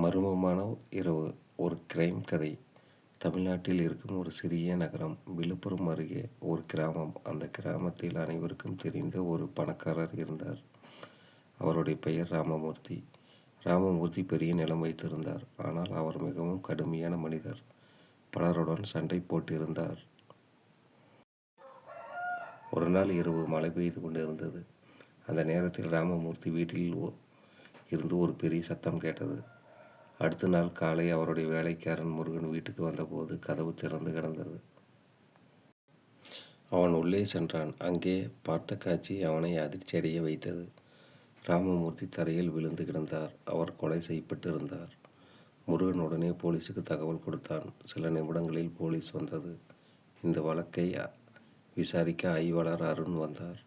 மர்மமான இரவு. ஒரு கிரைம் கதை. தமிழ்நாட்டில் இருக்கும் ஒரு சிறிய நகரம். விழுப்புரம் அருகே ஒரு கிராமம். அந்த கிராமத்தில் அனைவருக்கும் தெரிந்த ஒரு பணக்காரர் இருந்தார். அவருடைய பெயர் ராமமூர்த்தி. ராமமூர்த்தி பெரிய நிலம் வைத்திருந்தார். ஆனால் அவர் மிகவும் கடுமையான மனிதர். பலருடன் சண்டை போட்டிருந்தார். ஒரு நாள் இரவு மழை பெய்து கொண்டிருந்தது. அந்த நேரத்தில் ராமமூர்த்தி வீட்டில் இருந்து ஒரு பெரிய சத்தம் கேட்டது. அடுத்த நாள் காலை அவருடைய வேலைக்காரன் முருகன் வீட்டுக்கு வந்தபோது கதவு திறந்து கிடந்தது. அவன் உள்ளே சென்றான். அங்கே பார்த்த காட்சி அவனை அதிர்ச்சியடைய வைத்தது. ராமமூர்த்தி தரையில் விழுந்து கிடந்தார். அவர் கொலை செய்யப்பட்டிருந்தார். முருகன் உடனே போலீஸுக்கு தகவல் கொடுத்தான். சில நிமிடங்களில் போலீஸ் வந்தது. இந்த வழக்கை விசாரிக்க ஆய்வாளர் அருண் வந்தார்.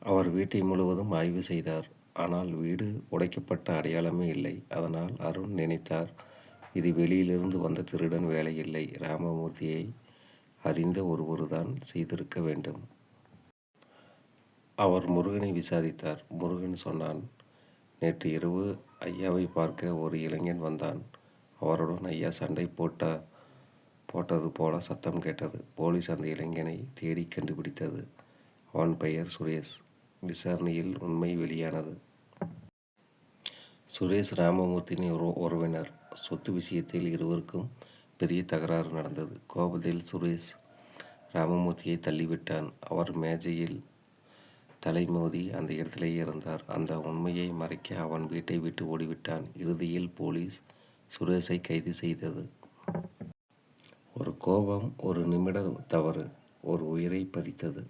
அவர் வீட்டை முழுவதும் ஆய்வு செய்தார். ஆனால் வீடு உடைக்கப்பட்ட அடையாளமே இல்லை. அதனால் அருண் நினைத்தார், இது வெளியிலிருந்து வந்த திருடன் வேலை இல்லை, ராமமூர்த்தியை அறிந்த ஒருவர்தான் செய்திருக்க வேண்டும். அவர் முருகனை விசாரித்தார். முருகன் சொன்னான், நேற்று இரவு ஐயாவை பார்க்க ஒரு இளைஞன் வந்தான். அவருடன் ஐயா சண்டை போட்டது போல சத்தம் கேட்டது. போலீஸ் அந்த இளைஞனை தேடி கண்டுபிடித்தது. அவன் பெயர் சுரேஷ். விசாரணையில் உண்மை வெளியானது. சுரேஷ் ராமமூர்த்தியின் உறவினர். சொத்து விஷயத்தில் இருவருக்கும் பெரிய தகராறு நடந்தது. கோபத்தில் சுரேஷ் ராமமூர்த்தியை தள்ளிவிட்டான். அவர் மேஜையில் தலைமோதி அந்த இடத்திலேயே இருந்தார். அந்த உண்மையை மறைக்க அவன் வீட்டை விட்டு ஓடிவிட்டான். இறுதியில் போலீஸ் சுரேஷை கைது செய்தது. ஒரு கோபம், ஒரு நிமிட தவறு ஒரு உயிரை பறித்தது.